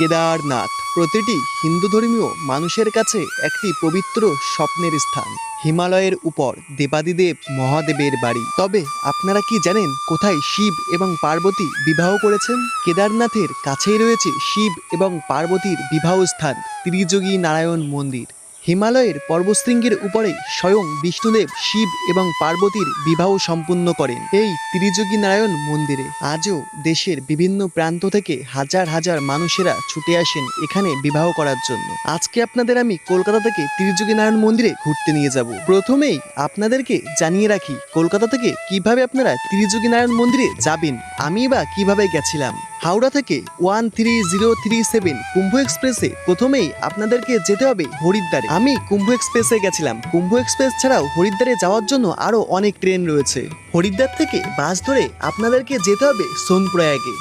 কেদারনাথ প্রতিটি হিন্দু ধর্মীয় মানুষের কাছে একটি পবিত্র স্বপ্নের স্থান। হিমালয়ের উপর দেবাদিদেব মহাদেবের বাড়ি। তবে আপনারা কি জানেন কোথায় শিব এবং পার্বতী বিবাহ করেছেন? কেদারনাথের কাছেই রয়েছে শিব এবং পার্বতীর বিবাহ স্থান ত্রিযোগী নারায়ণ মন্দির। হিমালয়ের পর্বতশৃঙ্গের উপরে স্বয়ং বিষ্ণুদেব শিব এবং পার্বতীর বিবাহ সম্পূর্ণ করেন এই ত্রিযোগী নারায়ণ মন্দিরে। আজও দেশের বিভিন্ন প্রান্ত থেকে হাজার হাজার মানুষেরা ছুটে আসেন এখানে বিবাহ করার জন্য। আজকে আপনাদের আমি কলকাতা থেকে ত্রিযোগী নারায়ণ মন্দিরে ঘুরতে নিয়ে যাব। প্রথমেই আপনাদেরকে জানিয়ে রাখি কলকাতা থেকে কিভাবে আপনারা ত্রিযোগী নারায়ণ মন্দিরে যাবেন। আমি বা কিভাবে গেছিলাম। হাওড়া থেকে 13037 কুম্ভ এক্সপ্রেসে প্রথমেই আপনাদেরকে যেতে হবে হরিদ্বারে। আমি কুম্ভ এক্সপ্রেসে গেছিলাম। কুম্ভ এক্সপ্রেস ছাড়াও হরিদ্বারে যাওয়ার জন্য আরো অনেক ট্রেন রয়েছে। হরিদ্বার থেকে বাস ধরে আপনাদেরকে যেতে হবে সোনপ্রয়াগে।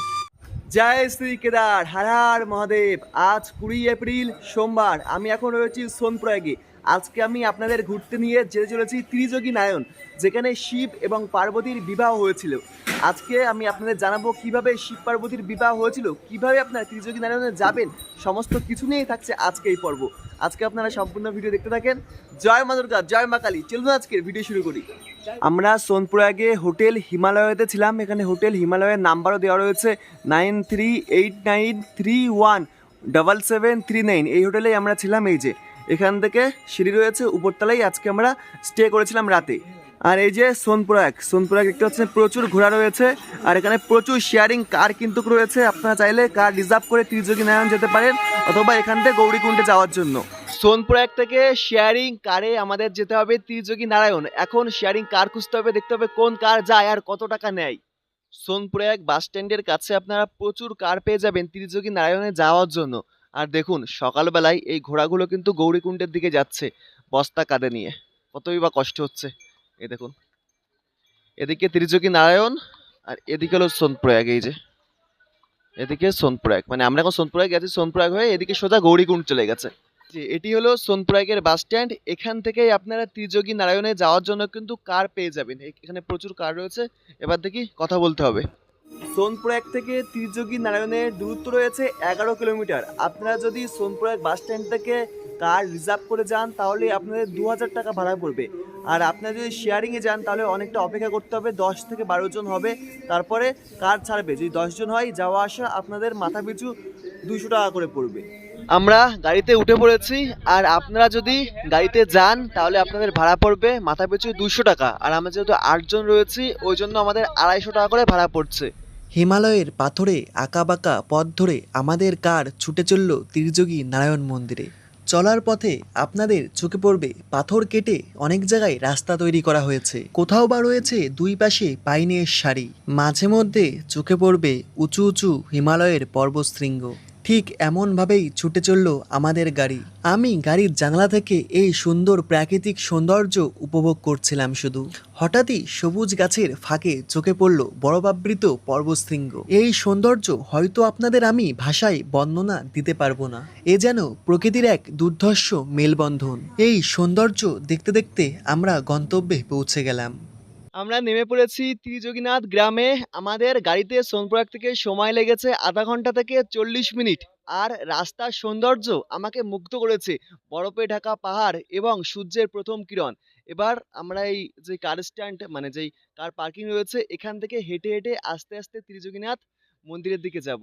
জয় শ্রী কেদার, হর হর মহাদেব। আজ 20 এপ্রিল সোমবার। আমি এখন রয়েছি সোনপ্রয়াগে। আজকে আমি আপনাদের ঘুরতে নিয়ে যেতে চলেছি ত্রিযোগী নারায়ণ, যেখানে শিব এবং পার্বতীর বিবাহ হয়েছিল। আজকে আমি আপনাদের জানাবো কিভাবে শিব পার্বতীর বিবাহ হয়েছিল, কিভাবে আপনারা ত্রিযোগী নারায়ণে যাবেন, সমস্ত কিছু নিয়েই থাকছে আজকে এই পর্ব। আজকে আপনারা সম্পূর্ণ ভিডিও দেখতে থাকেন। জয় মা দুর্গা, জয় মা কালী। চলুন আজকের ভিডিও শুরু করি। আমরা সোনপ্রয়াগে হোটেল হিমালয়তে ছিলাম। এখানে হোটেল হিমালয়ের নাম্বারও দেওয়া রয়েছে 9389317739। এই হোটেলেই আমরা ছিলাম। এই যে এখান থেকে সিঁড়ি রয়েছে, উপরতলায় আজকে আমরা স্টে করেছিলাম রাতে। আর এই যে সোনপ্রয়াগ দেখতে পাচ্ছেন, প্রচুর ঘোড়া রয়েছে আর এখানে প্রচুর শেয়ারিং কার কিন্তু রয়েছে। আপনারা চাইলে কার রিজার্ভ করে ত্রিযোগী নারায়ণ যেতে পারেন, অথবা এখান থেকে গৌরীকুণ্ডে যাওয়ার জন্য। সোনপ্রয়াগ থেকে শেয়ারিং কারে আমাদের যেতে হবে ত্রিযোগী নারায়ণ। এখন শেয়ারিং কার খুঁজতে হবে, দেখতে হবে কোন কার যায় আর কত টাকা নেয়। সোনপ্রয়াগ বাস স্ট্যান্ডের কাছে আপনারা প্রচুর কার পেয়ে যাবেন ত্রিযোগী নারায়ণে যাওয়ার জন্য। আর দেখুন সকালবেলায় এই ঘোড়াগুলো কিন্তু গৌরীকুণ্ডের দিকে যাচ্ছে বস্তা কাঁধে নিয়ে। কতই বা কষ্ট হচ্ছে। এই দেখুন, এদিকে ত্রিযোগী নারায়ণ আর এদিকে হলো সোনপ্রয়াগ। এই যে এদিকে সোনপ্রয়াগ, মানে আমরা এখন সোনপ্রয়াগ গেছি, সোনপ্রয়াগ হয়ে এদিকে সোজা গৌরীকুণ্ড চলে গেছে। যে এটি হলো সোনপ্রয়াগের বাস স্ট্যান্ড। এখান থেকেই আপনারা ত্রিযোগী নারায়ণে যাওয়ার জন্য কিন্তু কার পেয়ে যাবেন। এখানে প্রচুর কার রয়েছে। এবার দেখি কথা বলতে হবে। সোনপ্রয়াগ থেকে ত্রিযোগী নারায়ণের দূরত্ব রয়েছে 11 কিলোমিটার। আপনারা যদি সোনপ্রয়াগ বাস স্ট্যান্ড থেকে কার রিজার্ভ করে যান তাহলে আপনাদের 2000 টাকা ভাড়া পড়বে। আর আপনারা যদি শেয়ারিংয়ে যান তাহলে অনেকটা অপেক্ষা করতে হবে, 10 থেকে 12 জন হবে, তারপরে কার ছাড়বে। যদি 10 জন হয় যাওয়া আসা আপনাদের মাথা পিছু 200 টাকা করে পড়বে। আমরা গাড়িতে উঠে পড়েছি। আর আপনারা যদি গাড়িতে যান তাহলে আপনাদের ভাড়া পড়বে মাথা পিছু 200 টাকা। আর আমরা যেহেতু 8 জন রয়েছি ওই জন্য আমাদের 250 টাকা করে ভাড়া পড়ছে। হিমালয়ের পাথরে আঁকাবাঁকা পথ ধরে আমাদের কার ছুটে চলল ত্রিযোগী নারায়ণ মন্দিরে। চলার পথে আপনাদের চোখে পড়বে পাথর কেটে অনেক জায়গায় রাস্তা তৈরি করা হয়েছে। কোথাও বা রয়েছে দুই পাশে পাইনের সারি। মাঝে মধ্যে চোখে পড়বে উঁচু উঁচু হিমালয়ের পর্বতশৃঙ্গ। ঠিক এমনভাবেই ছুটে চলল আমাদের গাড়ি। আমি গাড়ির জানালা থেকে এই সুন্দর প্রাকৃতিক সৌন্দর্য উপভোগ করছিলাম শুধু। হঠাৎই সবুজ গাছের ফাঁকে চোখে পড়ল বরফাবৃত পর্বতশৃঙ্গ। এই সৌন্দর্য হয়তো আপনাদের আমি ভাষায় বর্ণনা দিতে পারবো না। এ যেন প্রকৃতির এক দুর্ধর্ষ মেলবন্ধন। এই সৌন্দর্য দেখতে দেখতে আমরা গন্তব্যে পৌঁছে গেলাম। আমরা নেমে পড়েছি ত্রিযোগীনাথ গ্রামে। আমাদের গাড়িতে সোনপ্রয়াগ থেকে সময় লেগেছে আধা ঘন্টা থেকে 40 মিনিট। আর রাস্তার সৌন্দর্য আমাকে মুগ্ধ করেছে। বরফে ঢাকা পাহাড় এবং সূর্যের প্রথম কিরণ। এবার আমরা এই যে কার স্ট্যান্ড, মানে যেই কার পার্কিং রয়েছে, এখান থেকে হেঁটে হেঁটে আস্তে আস্তে ত্রিযোগীনাথ মন্দিরের দিকে যাব।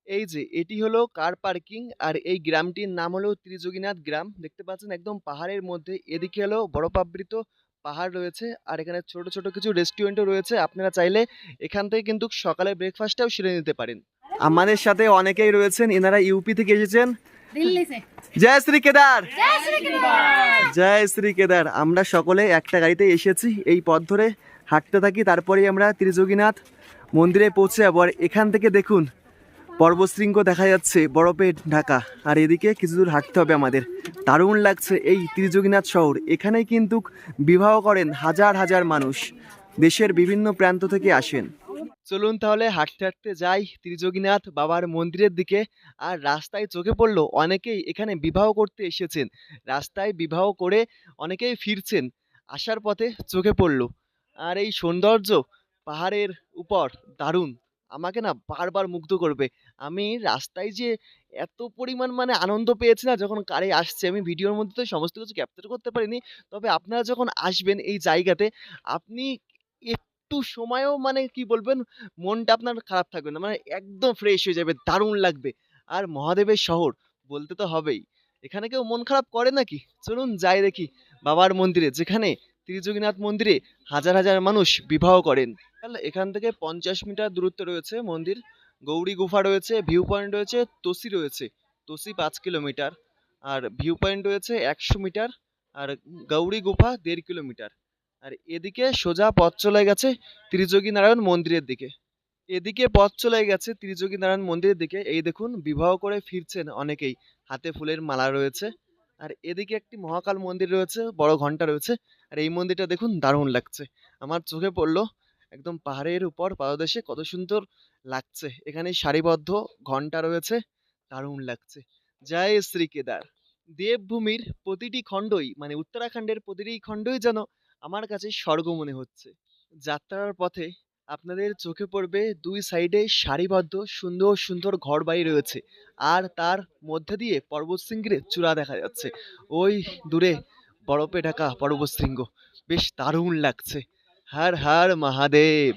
এই যে এটি হলো কার পার্কিং। আর এই গ্রামটির নাম হলো ত্রিযোগীনাথ গ্রাম। দেখতে পাচ্ছেন একদম পাহাড়ের মধ্যে। এদিকে হলো বরফাবৃত পাহাড় রয়েছে আর এখানে ছোট ছোট কিছু রেস্টুরেন্টও রয়েছে। আপনারা চাইলে এখান থেকে কিন্তু সকালে ব্রেকফাস্টটাও সেরে নিতে পারেন। আমাদের সাথে অনেকেই রয়েছেন, এনারা ইউপি থেকে এসেছেন। জয় শ্রী কেদার, জয় শ্রী কেদার। আমরা সকলে একটা গাড়িতে এসেছি, এই পথ ধরে হাঁটতে থাকি, তারপরেই আমরা ত্রিযোগীনাথ মন্দিরে পৌঁছে যাবো। আর এখান থেকে দেখুন পর্বতশৃঙ্গ দেখা যাচ্ছে বরফে ঢাকা। আর এদিকে কিছু দূর হাঁটতে হবে আমাদের। দারুণ লাগছে এই ত্রিযোগীনাথ শহর। এখানেই কিন্তু বিবাহ করেন হাজার হাজার মানুষ, দেশের বিভিন্ন প্রান্ত থেকে আসেন। চলুন তাহলে হাঁটতে হাঁটতে যাই ত্রিযোগীনাথ বাবার মন্দিরের দিকে। আর রাস্তায় চোখে পড়লো অনেকেই এখানে বিবাহ করতে এসেছেন। রাস্তায় বিবাহ করে অনেকেই ফিরছেন। আসার পথে চোখে পড়লো। আর এই সৌন্দর্য পাহাড়ের উপর দারুণ। আমাকে না বারবার মুগ্ধ করবে। আমি রাস্তায় যে এত পরিমাণ মানে আনন্দ পেয়েছি না যখন কারে আসছে, আমি ভিডিওর মধ্যে তো সমস্ত কিছু ক্যাপচার করতে পারিনি। তবে আপনারা যখন আসবেন এই জায়গাতে, আপনি একটু সময়েও মানে কি বলবেন, মনটা আপনার খারাপ থাকবে না। মানে একদম ফ্রেশ হয়ে যাবে, দারুণ লাগবে। আর মহাদেবের শহর বলতে তো হবেই। এখানে কেউ মন খারাপ করে নাকি? চলুন যাই দেখি বাবার মন্দিরে, যেখানে ত্রিযোগীনাথ মন্দিরে হাজার, হাজার মানুষ বিবাহ করেন। তাহলে এখান থেকে ৫০ মিটার দূরত্বে রয়েছে মন্দির। গৌরী গুফা রয়েছে, ভিউ পয়েন্ট রয়েছে, তোসি রয়েছে। তোসি ৫ কিলোমিটার। আর ভিউ পয়েন্ট রয়েছে ১০০ মিটার। আর গৌরী গুফা ১.৫ কিলোমিটার। আর এদিকে সোজা পথ চলে গেছে ত্রিযোগী নারায়ণ মন্দিরের দিকে। এদিকে পথ চলে গেছে ত্রিযোগী নারায়ণ মন্দিরের দিকে। এই দেখুন বিবাহ করে ফিরছেন অনেকেই। হাতে ফুলের মালা রয়েছে। আর এদিকে একটি মহাকাল মন্দির রয়েছে, বড় ঘন্টা রয়েছে। আর এই মন্দিরটা দেখুন দারুণ লাগছে। আমার চোখে পড়লো একদম পাহাড়ের উপর পাদদেশে কত সুন্দর লাগছে। এখানে সারিবদ্ধ ঘন্টা রয়েছে, দারুণ লাগছে। জয় শ্রী কেদার। দেবভূমির প্রতিটি খণ্ডই মানে উত্তরাখণ্ডের প্রতিটি খণ্ডই যেন আমার কাছে স্বর্গ মনে হচ্ছে। যাত্রার পথে আপনাদের চোখে পড়বে দুই সাইডে সারিবদ্ধ সুন্দর সুন্দর ঘরবাড়ি রয়েছে। আর তার মধ্যে দিয়ে পর্বতশৃঙ্গের চূড়া দেখা যাচ্ছে। ওই দূরে বরফে ঢাকা পর্বতশৃঙ্গ, বেশ দারুণ লাগছে। হর হর মহাদেব।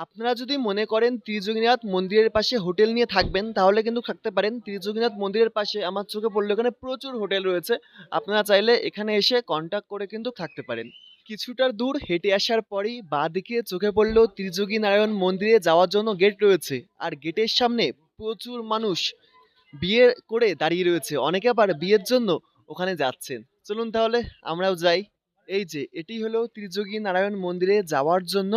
আপনারা যদি মনে করেন ত্রিযোগীনাথ মন্দিরের পাশে হোটেল নিয়ে থাকবেন, তাহলে কিন্তু থাকতে পারেন। ত্রিযোগীনাথ মন্দিরের পাশে আমার চোখে পড়লো এখানে প্রচুর হোটেল রয়েছে। আপনারা চাইলে এখানে এসে কন্ট্যাক্ট করে কিন্তু থাকতে পারেন। কিছুটা দূর হেঁটে আসার পরেই বাঁদিকে চোখে পড়লো ত্রিযোগী নারায়ণ মন্দিরে যাওয়ার জন্য গেট রয়েছে। আর গেটের সামনে প্রচুর মানুষ বিয়ে করে দাঁড়িয়ে রয়েছে। অনেকে আবার বিয়ের জন্য ওখানে যাচ্ছেন। চলুন তাহলে আমরাও যাই। এই যে এটি হলো ত্রিযোগী নারায়ণ মন্দিরে যাওয়ার জন্য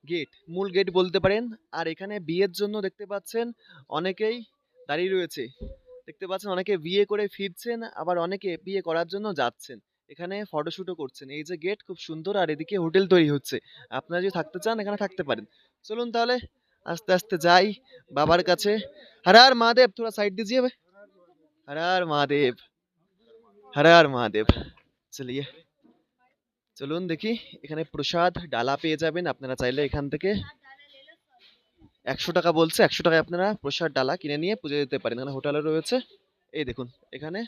গেট, মূল গেট বলতে পারেন। আর এখানে বিয়ের জন্য দেখতে পাচ্ছেন অনেকেই দাঁড়িয়ে রয়েছে। দেখতে পাচ্ছেন অনেকে বিয়ে করে ফিরছেন, আবার অনেকে বিয়ে করার জন্য যাচ্ছেন। এখানে ফটোশুটও করছেন। এই যে গেট খুব সুন্দর, আর এদিকে হোটেল তৈরি হচ্ছে। আপনারা যদি থাকতে চান এখানে থাকতে পারেন। চলুন তাহলে আস্তে আস্তে যাই বাবার কাছে। हर हर महादेव, थोड़ा साइड दीजिए भाई। हर हर महादेव, हर हर महादेव। চলিয়ে চলুন দেখি, এখানে প্রসাদ ডালা পেয়ে যাবেন। আপনারা চাইলে এখান থেকে ১০০ টাকা বলছে, ১০০ টাকায় আপনারা প্রসাদ ডালা কিনে নিয়ে পুজো দিতে পারেন। এখানে হোটেলও রয়েছে। এই দেখুন এখানে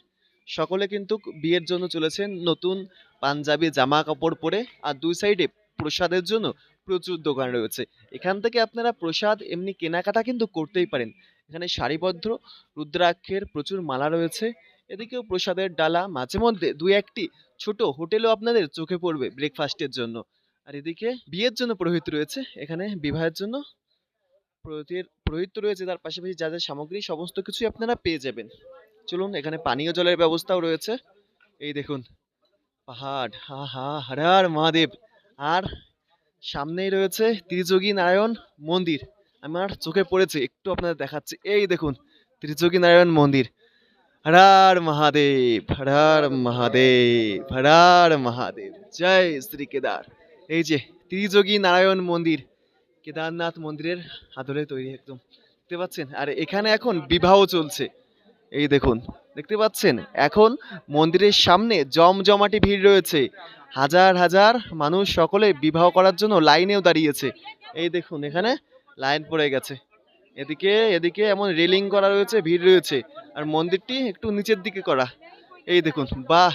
সকলে কিন্তু বিয়ের জন্য চলেছেন নতুন পাঞ্জাবি জামা কাপড় পরে। আর দুই সাইডে প্রসাদের জন্য প্রচুর দোকান রয়েছে। এখান থেকে আপনারা প্রসাদ এমনি কেনাকাটা কিন্তু করতেই পারেন। এখানে সারিবদ্ধ রুদ্রাক্ষের প্রচুর মালা রয়েছে। এদিকেও প্রসাদের ডালা, মাঝে মধ্যে দুই একটি ছোট হোটেলও আপনাদের চোখে পড়বে ব্রেকফাস্টের জন্য। আর এদিকে বিয়ের জন্য পুরোহিত রয়েছে। এখানে বিবাহের জন্য পুরোহিত রয়েছে, তার পাশাপাশি যা যা সামগ্রী সমস্ত কিছুই আপনারা পেয়ে যাবেন। চলুন, এখানে পানীয় জলের ব্যবস্থাও রয়েছে। এই দেখুন পাহাড়, হা হা হর হর মহাদেব। আর সামনেই রয়েছে ত্রিযোগী নারায়ণ মন্দির। আমার চোখে পড়েছে, একটু আপনাদের দেখাচ্ছি। এই দেখুন ত্রিযোগী নারায়ণ মন্দির। হর হর মহাদেব, হর হর মহাদেব, হর হর মহাদেব। জয় শ্রী কেদার। এই যে ত্রিযোগী নারায়ণ মন্দির, কেদারনাথ মন্দিরের আদলে তৈরি একদম, দেখতে পাচ্ছেন। আর এখানে এখন বিবাহ চলছে। এই দেখুন দেখতে পাচ্ছেন, এখন মন্দিরের সামনে জমজমাটি ভিড় রয়েছে। হাজার হাজার মানুষ সকলে বিবাহ করার জন্য লাইনেও দাঁড়িয়েছে। এই দেখুন এখানে লাইন পড়ে গেছে। এদিকে এদিকে এমন রেলিং করা রয়েছে, ভিড় রয়েছে। আর মন্দিরটি একটু নিচের দিকে করা। এই দেখুন, বাহ,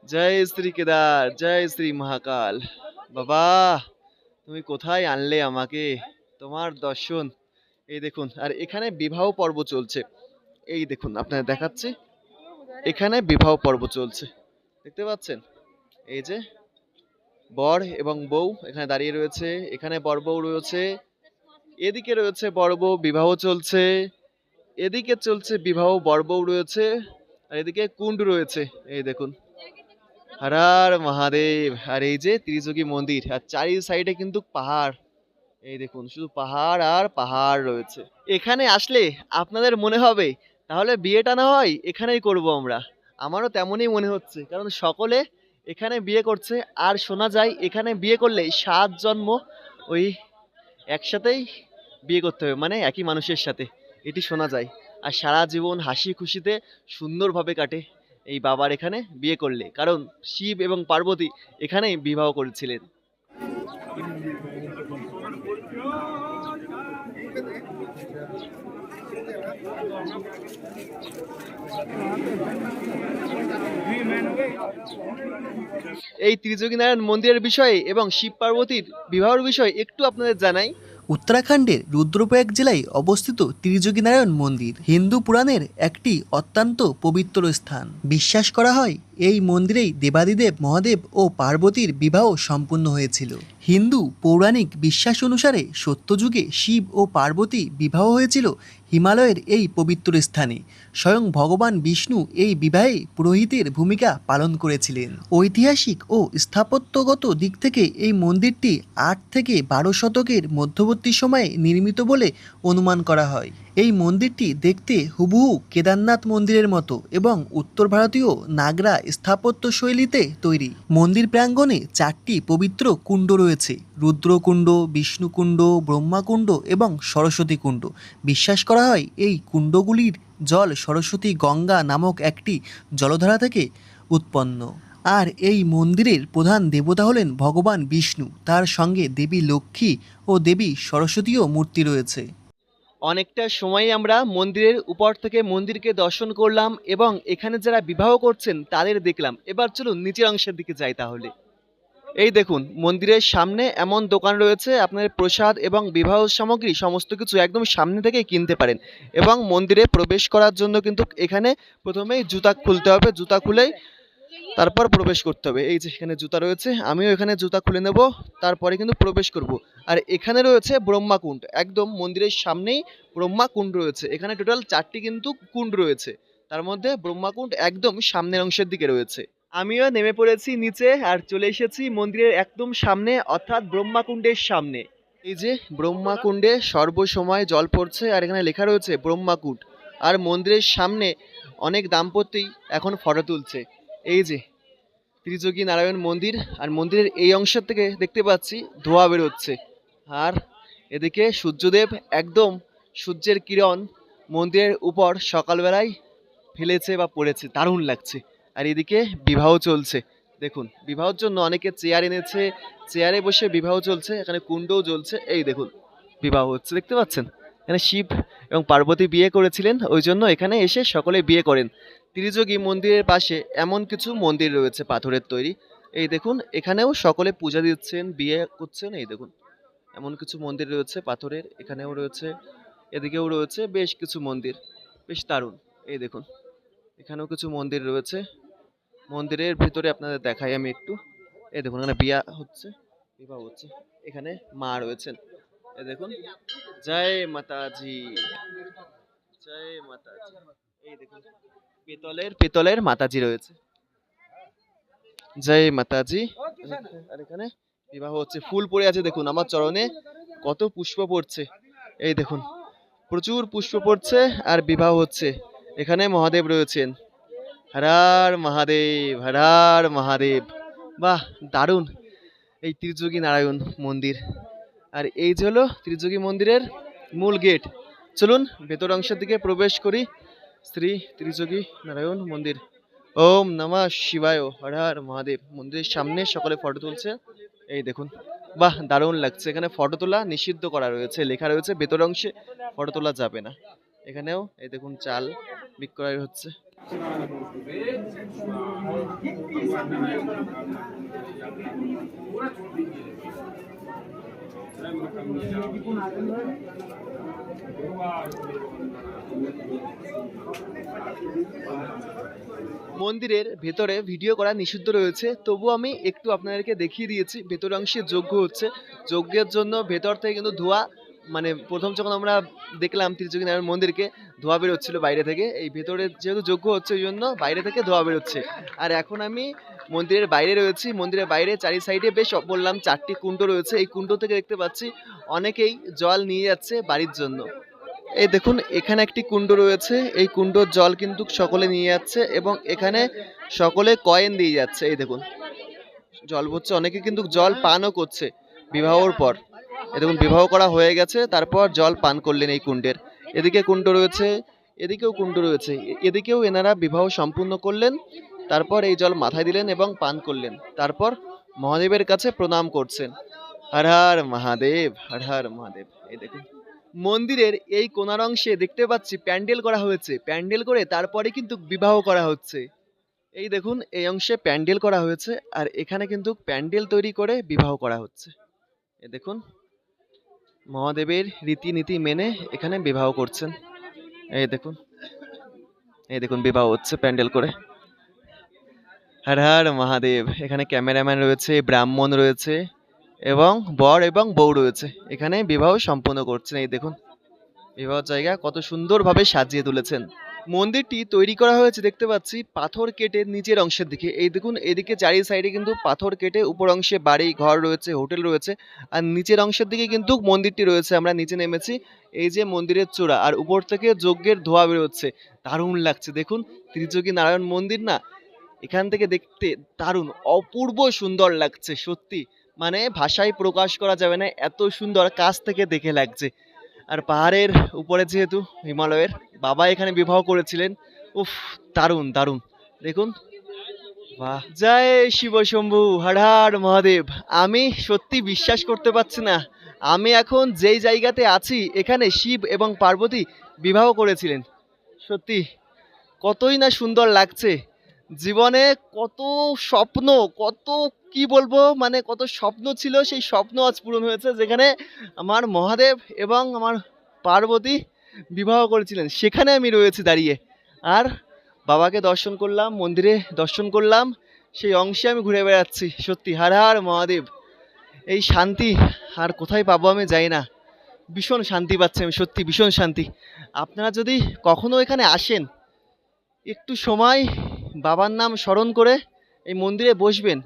জয় শ্রী কেদার, জয় শ্রী মহাকাল। বাবা তুমি কোথায় আনলে আমাকে, তোমার দর্শন। এই দেখুন, আর এখানে বিবাহ পর্ব চলছে। এই দেখুন আপনাদের দেখাচ্ছি, এখানে বিবাহ পর্ব চলছে, দেখতে পাচ্ছেন। এই যে বর এবং বউ এখানে দাঁড়িয়ে রয়েছে। এখানে বর বউ রয়েছে। এদিকে রয়েছে বর বউ, বিবাহ চলছে। এদিকে চলছে বিবাহ, বর বউ রয়েছে। আর এদিকে কুণ্ড রয়েছে। এই দেখুন, হর হর মহাদেব। আর এই যে ত্রিযোগী মন্দির, আর চারি সাইডে কিন্তু পাহাড়। এই দেখুন শুধু পাহাড় আর পাহাড় রয়েছে। এখানে আসলে আপনাদের মনে হবে তাহলে বিয়েটা না হয় এখানেই করব আমরা। আমারও তেমনই মনে হচ্ছে, কারণ সকলে এখানে বিয়ে করছে। আর শোনা যায় এখানে বিয়ে করলে ৭ জন্ম ওই একসাথেই বিয়ে করতে হবে, মানে একই মানুষের সাথে, এটি শোনা যায়। আর সারা জীবন হাসি খুশিতে সুন্দরভাবে কাটে এই বাবার এখানে বিয়ে করলে, কারণ শিব এবং পার্বতী এখানেই বিবাহ করেছিলেন। এই ত্রিযোগী নারায়ণ মন্দিরের বিষয়ে এবং শিব পার্বতীর বিবাহের বিষয়ে একটু আপনাদের জানাই। উত্তরাখণ্ডের রুদ্রপ্রয়াগ জেলায় অবস্থিত ত্রিযোগী নারায়ণ মন্দির হিন্দু পুরাণের একটি অত্যন্ত পবিত্র স্থান। বিশ্বাস করা হয় এই মন্দিরেই দেবাদিদেব মহাদেব ও পার্বতীর বিবাহ সম্পূর্ণ হয়েছিল। হিন্দু পৌরাণিক বিশ্বাস অনুসারে সত্যযুগে শিব ও পার্বতী বিবাহ হয়েছিল হিমালয়ের এই পবিত্র স্থানে। স্বয়ং ভগবান বিষ্ণু এই বিবাহে পুরোহিতের ভূমিকা পালন করেছিলেন। ঐতিহাসিক ও স্থাপত্যগত দিক থেকে এই মন্দিরটি 8 থেকে 12 শতকের মধ্যবর্তী সময়ে নির্মিত বলে অনুমান করা হয়। এই মন্দিরটি দেখতে হুবহু কেদারনাথ মন্দিরের মতো এবং উত্তর ভারতীয় নাগরা স্থাপত্য শৈলীতে তৈরি। মন্দির প্রাঙ্গণে 4টি পবিত্র কুণ্ড রয়েছে: রুদ্রকুণ্ড, বিষ্ণুকুণ্ড, ব্রহ্মাকুণ্ড এবং সরস্বতী কুণ্ড। বিশ্বাস করা হয় এই কুণ্ডগুলির জল সরস্বতী গঙ্গা নামক একটি জলধারা থেকে উৎপন্ন। আর এই মন্দিরের প্রধান দেবতা হলেন ভগবান বিষ্ণু, তার সঙ্গে দেবী লক্ষ্মী ও দেবী সরস্বতীও মূর্তি রয়েছে। অনেকটা সময় আমরা মন্দিরের উপর থেকে মন্দিরকে দর্শন করলাম এবং এখানে যারা বিবাহ করছেন তাদের দেখলাম। এবার চলুন নিচের অংশের দিকে যাই তাহলে। এই দেখুন, মন্দিরের সামনে এমন দোকান রয়েছে, আপনার প্রসাদ এবং বিবাহ সামগ্রী সমস্ত কিছু একদম সামনে থেকেই কিনতে পারেন। এবং মন্দিরে প্রবেশ করার জন্য কিন্তু এখানে প্রথমেই জুতা খুলতে হবে, জুতা খুলেই তারপর প্রবেশ করতে হবে। এই যে এখানে জুতা রয়েছে, আমিও এখানে জুতা খুলে নেব, তারপরে কিন্তু প্রবেশ করব। আর এখানে রয়েছে ব্রহ্মাকুণ্ড, একদম মন্দিরের সামনেই ব্রহ্মাকুণ্ড রয়েছে। এখানে টোটাল 4টি কিন্তু কুণ্ড রয়েছে, তার মধ্যে ব্রহ্মাকুণ্ড একদম সামনের অংশের দিকে রয়েছে। আমিও নেমে পড়েছি নিচে আর চলে এসেছি মন্দিরের একদম সামনে, অর্থাৎ ব্রহ্মাকুণ্ডের সামনে। এই যে ব্রহ্মাকুণ্ডে সর্বসময় জল পড়ছে আর এখানে লেখা রয়েছে ব্রহ্মাকুণ্ড। আর মন্দিরের সামনে অনেক দাম্পত্যই এখন ফটো তুলছে। এই যে ত্রিযোগী নারায়ণ মন্দির, আর মন্দিরের এই অংশের থেকে দেখতে পাচ্ছি ধোঁয়া বেরোচ্ছে। আর এদিকে সূর্যদেব একদম সূর্যের কিরণ মন্দিরের উপর সকালবেলায় ফেলেছে বা পড়েছে, দারুণ লাগছে। আর এদিকে বিবাহ চলছে, দেখুন বিবাহের জন্য অনেকে চেয়ার এনেছে, চেয়ারে বসে বিবাহ চলছে। এখানে কুণ্ডও জ্বলছে, এই দেখুন বিবাহ হচ্ছে, দেখতে পাচ্ছেন। এখানে শিব এবং পার্বতী বিয়ে করেছিলেন, ওই জন্য এখানে এসে সকলে বিয়ে করেন। ত্রিযোগী মন্দিরের পাশে এমন কিছু মন্দির রয়েছে পাথরের তৈরি, এই দেখুন এখানেও সকলে পূজা দিচ্ছেন, বিয়ে করছেন। এই দেখুন এমন কিছু মন্দির রয়েছে পাথরের, এখানেও রয়েছে, এদিকেও রয়েছে বেশ কিছু মন্দির, বেশ দারুণ। এই দেখুন এখানেও কিছু মন্দির রয়েছে। মন্দিরের ভিতরে আপনাদের দেখাই আমি একটু। এই দেখুন এখানে বিয়া হচ্ছে, বিবাহ হচ্ছে। এখানে মা রয়েছেন, এই দেখুন, জয় মাতাজি, জয় মাতাজি। এই দেখুন পেতলের মাতাজি রয়েছে, জয় মাতাজি। আর এখানে বিবাহ হচ্ছে, ফুল পড়ে আছে দেখুন, আমার চরণে কত পুষ্প পড়ছে, এই দেখুন প্রচুর পুষ্প পড়ছে আর বিবাহ হচ্ছে। এখানে মহাদেব রয়েছেন, হর মহাদেব, হর মহাদেব। বাহ দারুণ এই ত্রিযোগী নারায়ণ মন্দির। আর এই যে হলো ত্রিযোগী মন্দিরের মূল গেট। চলুন ভেতর অংশের দিকে প্রবেশ করি। শ্রী ত্রিযোগী নারায়ণ মন্দির, ওম নমঃ শিবায়, হর হর মহাদেব। মন্দিরের সামনে সকলে ফটো তুলছে, এই দেখুন বাহ দারুণ লাগছে। এখানে ফটো তোলা নিষিদ্ধ করা রয়েছে, লেখা রয়েছে ভেতর অংশে ফটো তোলা যাবে না। এখানেও এই দেখুন চাল বিক্রয় হচ্ছে। মন্দিরের ভেতরে ভিডিও করা নিষিদ্ধ রয়েছে, তবু আমি একটু আপনাদেরকে দেখিয়ে দিয়েছি। ভেতর অংশে যজ্ঞ হচ্ছে, যজ্ঞের জন্য ভেতর থেকে কিন্তু ধোঁয়া, মানে প্রথম যখন আমরা দেখলাম ত্রিযোগী নারায়ণ মন্দিরকে, ধোঁয়া বেরোচ্ছিল বাইরে থেকে। এই ভেতরে যেহেতু যজ্ঞ হচ্ছে ওই জন্য বাইরে থেকে ধোঁয়া বেরোচ্ছে। আর এখন আমি মন্দিরের বাইরে রয়েছি। মন্দিরের বাইরে চারি সাইডে বেশ বললাম 4টি কুণ্ড রয়েছে। এই কুণ্ড থেকে দেখতে পাচ্ছি অনেকেই জল নিয়ে যাচ্ছে বাড়ির জন্য। এই দেখুন এখানে একটি কুণ্ড রয়েছে, এই কুণ্ডর জল কিন্তু সকলে নিয়ে যাচ্ছে এবং এখানে সকলে কয়েন দিয়ে যাচ্ছে। এই দেখুন জল ভরছে, অনেকে কিন্তু জল পানও করছে বিবাহর পর। এই দেখুন বিবাহ করা হয়ে গেছে, তারপর জল পান করলেন এই কুণ্ডের। এদিকে কুণ্ড রয়েছে, এদিকেও কুণ্ড রয়েছে, এদিকেও এনারা বিবাহ সম্পূর্ণ করলেন, তারপর এই জল মাথায় দিলেন এবং পান করলেন, তারপর মহাদেবের কাছে প্রণাম করছেন। হর হর মহাদেব, হর হর মহাদেব। এই দেখুন মন্দিরের এই কোণার অংশে দেখতে পাচ্ছি প্যান্ডেল করা হয়েছে, প্যান্ডেল করে তারপরে কিন্তু বিবাহ করা হচ্ছে। এই দেখুন এই অংশে প্যান্ডেল করা হয়েছে আর এখানে কিন্তু প্যান্ডেল তৈরি করে বিবাহ করা হচ্ছে। এই দেখুন মহাদেবের রীতিনীতি মেনে এখানে বিবাহ করছেন। এই দেখুন, এই দেখুন বিবাহ হচ্ছে প্যান্ডেল করে। হর হর মহাদেব। এখানে ক্যামেরাম্যান রয়েছে, ব্রাহ্মণ রয়েছে এবং বর এবং বউ রয়েছে, এখানে বিবাহ সম্পন্ন করছেন। এই দেখুন বিবাহ জায়গা কত সুন্দরভাবে সাজিয়ে তুলেছেন। মন্দিরটি তৈরি করা হয়েছে দেখতে পাচ্ছি পাথর কেটে নিচের অংশের দিকে। এই দেখুন এদিকে চারি সাইডে কিন্তু পাথর কেটে উপর অংশে বাড়ি ঘর রয়েছে, হোটেল রয়েছে, আর নিচের অংশের দিকে কিন্তু মন্দিরটি রয়েছে। আমরা নিচে নেমেছি, এই যে মন্দিরের চূড়া, আর উপর থেকে যজ্ঞের ধোঁয়া বেরোচ্ছে, দারুণ লাগছে। দেখুন ত্রিযোগী নারায়ণ মন্দির না, এখান থেকে দেখতে দারুণ অপূর্ব সুন্দর লাগছে সত্যি, মানে ভাষায় প্রকাশ করা যাবে না, এত সুন্দর কাছ থেকে দেখে লাগছে। আর পাহাড়ের উপরে যেহেতু হিমালয়ের, বাবা এখানে বিবাহ করেছিলেন। উফ, দারুণ দারুণ। দেখুন, বাহ, জয় শিব শম্ভু, হর হর মহাদেব। আমি সত্যি বিশ্বাস করতে পারছি না, আমি এখন যেই জায়গাতে আছি এখানে শিব এবং পার্বতী বিবাহ করেছিলেন। সত্যি কতই না সুন্দর লাগছে। জীবনে কত স্বপ্ন, কত কি বলবো, মানে কত স্বপ্ন ছিল, সেই স্বপ্ন আজ পূরণ হয়েছে, যেখানে আমার মহাদেব এবং আমার পার্বতী বিবাহ করেছিলেন সেখানে আমি রয়েছি দাঁড়িয়ে। আর বাবাকে দর্শন করলাম, মন্দিরে দর্শন করলাম, সেই অংশে আমি ঘুরে বেড়াচ্ছি। সত্যি হর হর মহাদেব। এই শান্তি আর কোথায় পাবো আমি জানি না, ভীষণ শান্তি পাচ্ছি আমি, সত্যি ভীষণ শান্তি। আপনারা যদি কখনো এখানে আসেন, একটু সময় বাবার নাম স্মরণ করে এই মন্দিরে বসবেন,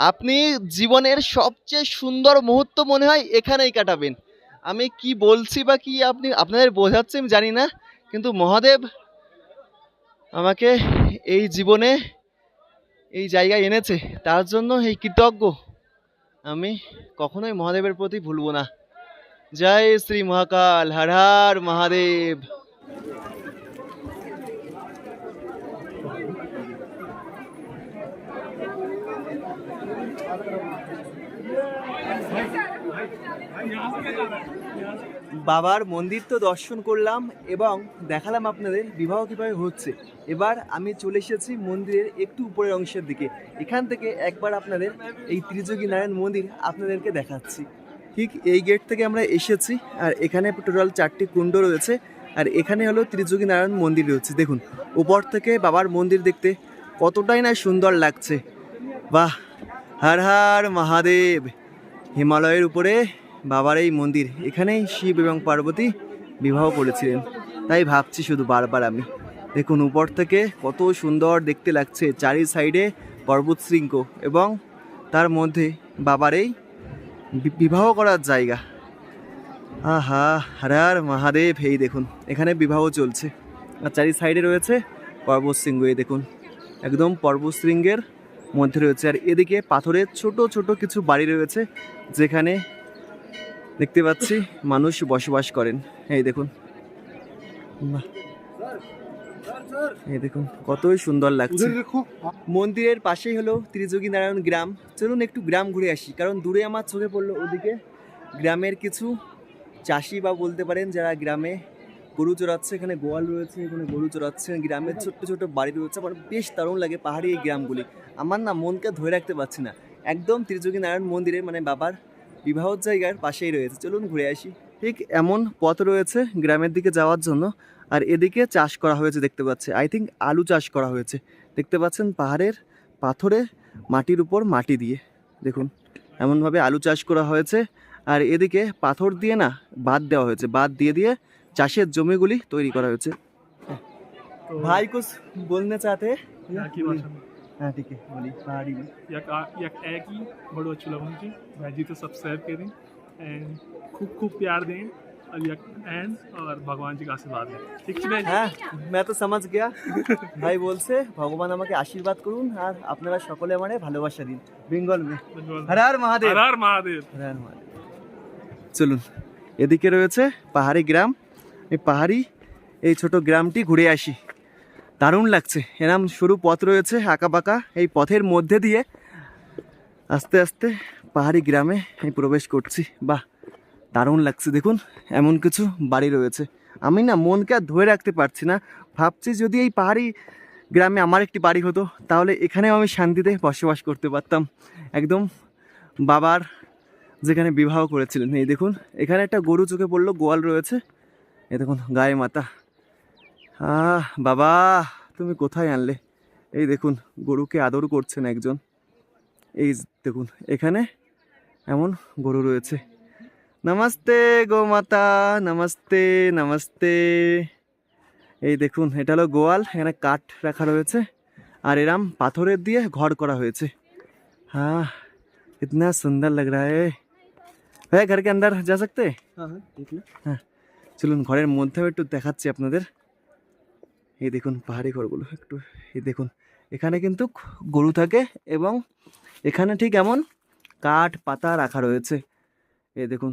আপনি জীবনের সবচেয়ে সুন্দর মুহূর্ত মনে হয় এখানেই কাটাবেন। আমি কি বলছি বা কি আপনাদের বোঝাচ্ছি আমি জানি না, কিন্তু মহাদেব আমাকে এই জীবনে এই জায়গায় এনেছে, তার জন্য এই কৃতজ্ঞ। আমি কখনোই মহাদেবের প্রতি ভুলবো না। জয় শ্রী মহাকাল, হর হর মহাদেব। বাবার মন্দির তো দর্শন করলাম এবং দেখালাম আপনাদের বিবাহ কীভাবে হচ্ছে। এবার আমি চলে এসেছি মন্দিরের একটু উপরের অংশের দিকে, এখান থেকে একবার আপনাদের এই ত্রিযোগী নারায়ণ মন্দির আপনাদেরকে দেখাচ্ছি। ঠিক এই গেট থেকে আমরা এসেছি, আর এখানে টোটাল 4টি কুণ্ড রয়েছে, আর এখানে হলো ত্রিযোগী নারায়ণ মন্দির রয়েছে। দেখুন উপর থেকে বাবার মন্দির দেখতে কতটাই না সুন্দর লাগছে। বাহ, হর হর মহাদেব। হিমালয়ের উপরে বাবার এই মন্দির, এখানেই শিব এবং পার্বতী বিবাহ করেছিলেন, তাই ভাবছি শুধু বারবার আমি। দেখুন উপর থেকে কত সুন্দর দেখতে লাগছে, চারি সাইডে পর্বত শৃঙ্গ এবং তার মধ্যে বাবার এই বিবাহ করার জায়গা। আহা, হর হর মহাদেব। এই দেখুন এখানে বিবাহ চলছে, আর চারি সাইডে রয়েছে পর্বত শৃঙ্গ। এই দেখুন একদম পর্বত শৃঙ্গের মধ্যে রয়েছে, আর এদিকে পাথরের ছোট ছোট কিছু বাড়ি রয়েছে, যেখানে দেখতে পাচ্ছি মানুষ বসবাস করেন। এই দেখুন, বাহ, এই দেখুন কতই সুন্দর লাগছে। মন্দিরের পাশেই হলো ত্রিযোগী নারায়ণ গ্রাম। চলুন একটু গ্রাম ঘুরে আসি, কারণ দূরে আমার চোখে পড়লো ওদিকে গ্রামের কিছু চাষি বা বলতে পারেন যারা গ্রামে গরু চড়াচ্ছে, এখানে গোয়াল রয়েছে, এখানে গরু চড়াচ্ছে, গ্রামের ছোট্ট ছোট্ট বাড়ি রয়েছে। আমার বেশ দারুণ লাগে পাহাড়ি এই গ্রামগুলি, আমার না মনকে ধরে রাখতে পারছি না। একদম ত্রিযোগী নারায়ণ মন্দিরে মানে বাবার বিবাহ জায়গার পাশেই রয়েছে, চলুন ঘুরে আসি। ঠিক এমন পথ রয়েছে গ্রামের দিকে যাওয়ার জন্য, আর এদিকে চাষ করা হয়েছে দেখতে পাচ্ছি, আই থিঙ্ক আলু চাষ করা হয়েছে। দেখতে পাচ্ছেন পাহাড়ের পাথরে মাটির উপর মাটি দিয়ে দেখুন এমনভাবে আলু চাষ করা হয়েছে, আর এদিকে পাথর দিয়ে না বাঁধ দেওয়া হয়েছে, বাঁধ দিয়ে দিয়ে চাষের জমিগুলি তৈরি করা হয়েছে। ভাই कुछ बोलना चाहते हैं? हाँ ठीक है, बोलिए पहाड़ी में। एक की बड़ो अच्छी लगन की भाई जी तो सब्सक्राइब करें एंड खूब खूब प्यार दें और एक एंड और भगवान जी का आशीर्वाद लें। ठीक है भाई? হ্যাঁ, मैं तो समझ गया। ভাই বলছে ভগবান আমাকে আশীর্বাদ করুন আর আপনারা সকলে আমারে ভালোবাসা দিন। বেঙ্গল মে হর হর মহাদেব। हर हर महादेव। হর হর মহাদেব। চলুন এদিকে রয়েছে পাহাড়ি গ্রাম, এই পাহাড়ি এই ছোট গ্রামটি ঘুরে আসি। দারুণ লাগছে, এরম সরু পথ রয়েছে আঁকা বাঁকা, এই পথের মধ্যে দিয়ে আস্তে আস্তে পাহাড়ি গ্রামে আমি প্রবেশ করছি। বাহ, দারুণ লাগছে। দেখুন এমন কিছু বাড়ি রয়েছে, আমি না মনকে আর ধরে রাখতে পারছি না। ভাবছি যদি এই পাহাড়ি গ্রামে আমার একটি বাড়ি হতো তাহলে এখানেও আমি শান্তিতে বসবাস করতে পারতাম, একদম বাবার যেখানে বিবাহ করেছিলেন। এই দেখুন এখানে একটা গরু চোখে পড়লো, গোয়াল রয়েছে। এই দেখুন গায়ে মাথা। বাবা তুমি কোথায় আনলে? এই দেখুন গরুকে আদর করছেন একজন। এই দেখুন এখানে এমন গরু রয়েছে। নমস্তে গো মাতা, নমস্তে নমস্তে। এই দেখুন এটা হলো গোয়াল, এখানে কাঠ রাখা রয়েছে আর এরাম পাথরের দিয়ে ঘর করা হয়েছে। हाँ कितना सुंदर लग रहा है। भैया घर के अंदर जा सकते हैं? হ্যাঁ চলুন ঘরের মধ্যেও একটু দেখাচ্ছি আপনাদের। এই দেখুন পাহাড়ি ঘরগুলো একটু, এই দেখুন এখানে কিন্তু গরু থাকে এবং এখানে ঠিক এমন কাঠ পাতা রাখা রয়েছে। এই দেখুন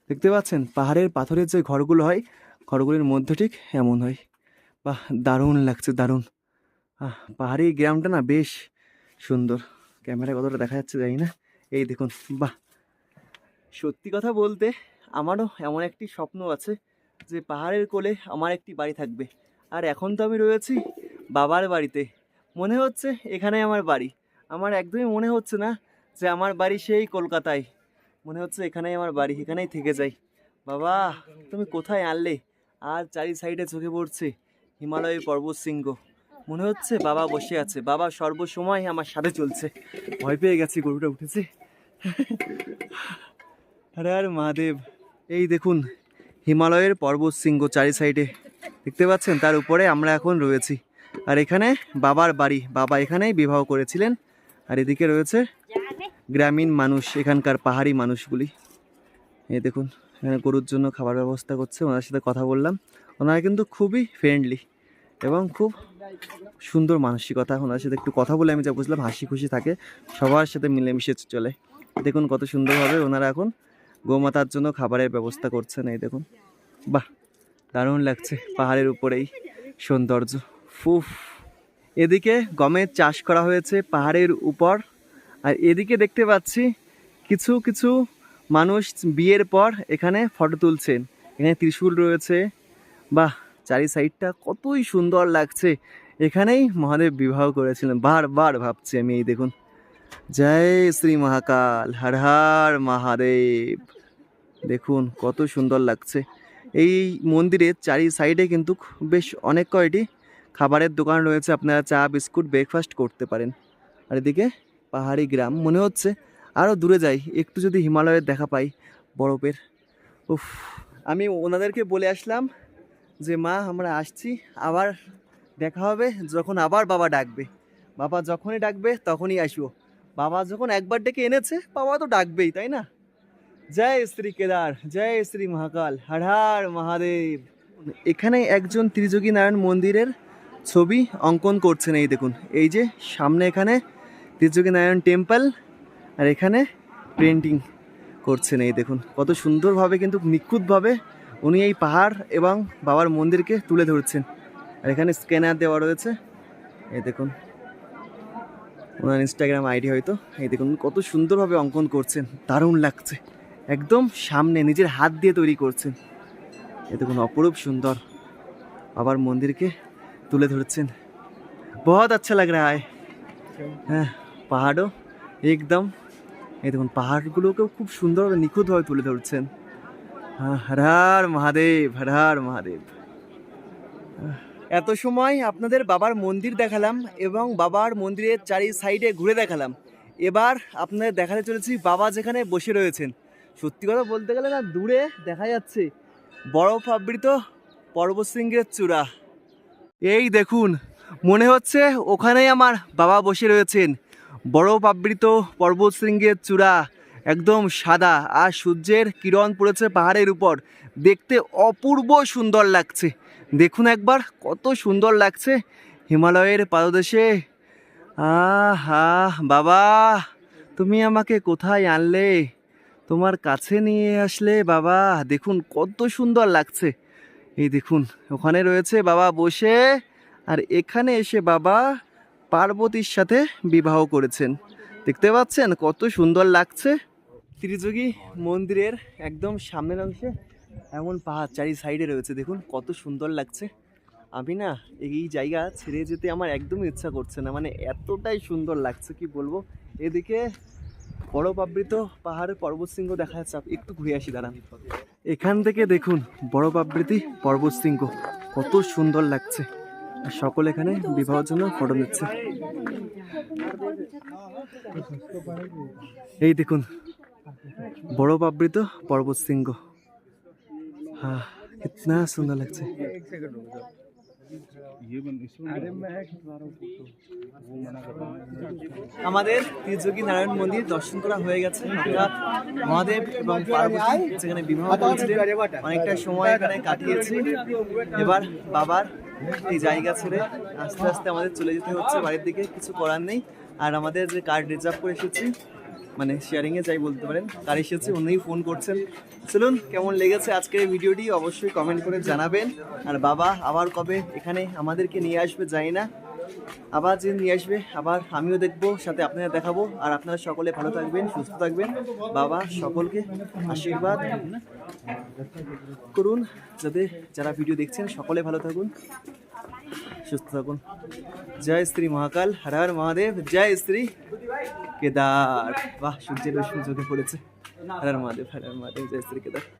দেখতে পাচ্ছেন পাহাড়ের পাথরের যে ঘরগুলো হয়, ঘরগুলির মধ্যে ঠিক এমন হয়। বাহ দারুণ লাগছে, দারুণ। পাহাড়ি গ্রামটা না বেশ সুন্দর, ক্যামেরায় কতটা দেখা যাচ্ছে জানি না। এই দেখুন বাহ, সত্যি কথা বলতে আমারও এমন একটি স্বপ্ন আছে যে পাহাড়ের কোলে আমার একটি বাড়ি থাকবে। আর এখন তো আমি রয়েছি বাবার বাড়িতে, মনে হচ্ছে এখানে আমার বাড়ি। আমার একদমই মনে হচ্ছে না যে আমার বাড়ি সেই কলকাতায়, মনে হচ্ছে এখানেই আমার বাড়ি, এখানেই থেকে যাই। বাবা তুমি কোথায় আনলে? আর চারি সাইডে চোখে পড়ছে হিমালয়ের পর্বত শৃঙ্গ, মনে হচ্ছে বাবা বসে আছে, বাবা সর্বসময় আমার সাথে চলছে। ভয় পেয়ে গেছি, গরুটা উঠেছে। আরে আর মহাদেব, এই দেখুন হিমালয়ের পর্বত শৃঙ্গ চারি সাইডে দেখতে পাচ্ছেন, তার উপরে আমরা এখন রয়েছি। আর এখানে বাবার বাড়ি, বাবা এখানেই বিবাহ করেছিলেন। আর এদিকে রয়েছে গ্রামীণ মানুষ, এখানকার পাহাড়ি মানুষগুলি। এই দেখুন এখানে গরুর জন্য খাবার ব্যবস্থা করছে, ওনার সাথে কথা বললাম। ওনারা কিন্তু খুবই ফ্রেন্ডলি এবং খুব সুন্দর মানসিকতা। ওনার সাথে একটু কথা বলে আমি যা বুঝলাম হাসি খুশি থাকে, সবার সাথে মিলেমিশে চলে। দেখুন কত সুন্দরভাবে ওনারা এখন গোমাতার জন্য খাবারের ব্যবস্থা করছেন। এই দেখুন বাহ দারুণ লাগছে, পাহাড়ের উপরেই সৌন্দর্য। ফুফ, এদিকে গমের চাষ করা হয়েছে পাহাড়ের উপর। আর এদিকে দেখতে পাচ্ছি কিছু কিছু মানুষ বিয়ের পর এখানে ফটো তুলছেন। এখানে ত্রিশূল রয়েছে, বাহ চারি সাইডটা কতই সুন্দর লাগছে। এখানেই মহাদেব বিবাহ করেছিলেন, বারবার ভাবছি আমি। এই দেখুন জয় শ্রী মহাকাল, হর হর মহাদেব। দেখুন কত সুন্দর লাগছে। এই মন্দিরের চারি সাইডে কিন্তু বেশ অনেক কয়টি খাবারের দোকান রয়েছে, আপনারা চা বিস্কুট ব্রেকফাস্ট করতে পারেন। আর এদিকে পাহাড়ি গ্রাম, মনে হচ্ছে আরও দূরে যাই, একটু যদি হিমালয়ের দেখা পাই বরফের। উফ, আমি ওনাদেরকে বলে আসলাম যে মা আমরা আসছি, আবার দেখা হবে যখন আবার বাবা ডাকবে। বাবা যখনই ডাকবে তখনই আসবো। বাবা যখন একবার ডেকে এনেছে বাবা তো ডাকবেই, তাই না? জয় শ্রী কেদার, জয় শ্রী মহাকাল, হর হর মহাদেব। এখানে একজন ত্রিযোগী নারায়ণ মন্দিরের ছবি অঙ্কন করছেন। এই দেখুন এই যে সামনে এখানে ত্রিযোগী নারায়ণ টেম্পল, আর এখানে পেন্টিং করছেন। এই দেখুন কত সুন্দরভাবে কিন্তু নিখুঁতভাবে উনি এই পাহাড় এবং বাবার মন্দিরকে তুলে ধরছেন। আর এখানে স্ক্যানার দেওয়া রয়েছে। এই দেখুন ওনার ইনস্টাগ্রাম আইডি হয়তো। এই দেখুন কত সুন্দরভাবে অঙ্কন করছেন, দারুণ লাগছে। একদম সামনে নিজের হাত দিয়ে তৈরি করছেন। এই দেখুন অপরূপ সুন্দর বাবার মন্দিরকে তুলে ধরছেন, বহুত আচ্ছা লাগ রা হ্যায়। হ্যাঁ পাহাড়ও একদম, এই দেখুন পাহাড়গুলোকেও খুব সুন্দরভাবে নিখুঁতভাবে তুলে ধরছেন। হ্যাঁ হর হর মহাদেব, হর হর মহাদেব। এত সময় আপনাদের বাবার মন্দির দেখালাম এবং বাবার মন্দিরের চারি সাইডে ঘুরে দেখালাম। এবার আপনাদের দেখাতে চলেছি বাবা যেখানে বসে রয়েছেন। সত্যি কথা বলতে গেলে না, দূরে দেখা যাচ্ছে বরফ আবৃত পর্বতশৃঙ্গের চূড়া। এই দেখুন মনে হচ্ছে ওখানেই আমার বাবা বসে রয়েছেন। বরফ আবৃত পর্বতশৃঙ্গের চূড়া একদম সাদা, আর সূর্যের কিরণ পড়েছে পাহাড়ের উপর, দেখতে অপূর্ব সুন্দর লাগছে। দেখুন একবার কত সুন্দর লাগছে হিমালয়ের পাদদেশে। আহা বাবা তুমি আমাকে কোথায় আনলে, তোমার কাছে নিয়ে আসলে বাবা। দেখুন কত সুন্দর লাগছে। এই দেখুন ওখানে রয়েছে বাবা বসে, আর এখানে এসে বাবা পার্বতীর সাথে বিবাহ করেছেন। দেখতে পাচ্ছেন কত সুন্দর লাগছে। ত্রিযোগী মন্দিরের একদম সামনের অংশে এমন পাহাড় চারি সাইডে রয়েছে, দেখুন কত সুন্দর লাগছে। আমি না এই জায়গা ছেড়ে যেতে আমার একদমই ইচ্ছা করছে না, মানে এতটাই সুন্দর লাগছে কি বলবো। এদিকে বরফ আবৃত পাহাড়ের পর্বত শৃঙ্গ দেখা যাচ্ছে, একটু ঘুরে আসি দাঁড়ান। এখান থেকে দেখুন বরফ আবৃতি পর্বত শৃঙ্গ কত সুন্দর লাগছে, আর সকলে এখানে বিবাহের জন্য ফটো নিচ্ছে। এই দেখুন বরফ আবৃত পর্বত শৃঙ্গ, হ্যাঁ কিতনা সুন্দর লাগছে। আমাদের ত্রিযোগী নারায়ণ মন্দির দর্শন করা হয়ে গেছে, অর্থাৎ মহাদেব এবং পার্বতী যেখানে বিবাহ করেছিলেন, অনেকটা সময় এখানে কাটিয়েছি। এবার বাবার এই জায়গা ছেড়ে আস্তে আস্তে আমাদের চলে যেতে হচ্ছে বাড়ির দিকে, কিছু করার নেই। আর আমাদের যে কার রিজার্ভ করে এসেছি, মানে শেয়ারিংয়ে যাই বলতে পারেন, কার এসেছে উনিই ফোন করছেন। চলুন, কেমন লেগেছে আজকের এই ভিডিওটি অবশ্যই কমেন্ট করে জানাবেন। আর বাবা আবার কবে এখানে আমাদেরকে নিয়ে আসবে জানি না, আবার যে নিয়ে আসবে আবার আমিও দেখবো, সাথে আপনারা দেখাবো। আর আপনারা সকলে ভালো থাকবেন, সুস্থ থাকবেন। বাবা সকলকে আশীর্বাদ করুন, যাতে যারা ভিডিও দেখছেন সকলে ভালো থাকুন, সুস্থ থাকুন। জয় শ্রী মহাকাল, হর হর মহাদেব, জয় শ্রী কেদার। বাহ, সূর্যের রশ্মি চোখে পড়েছে। হর হর মহাদেব, হর হর মহাদেব, জয় শ্রী কেদার।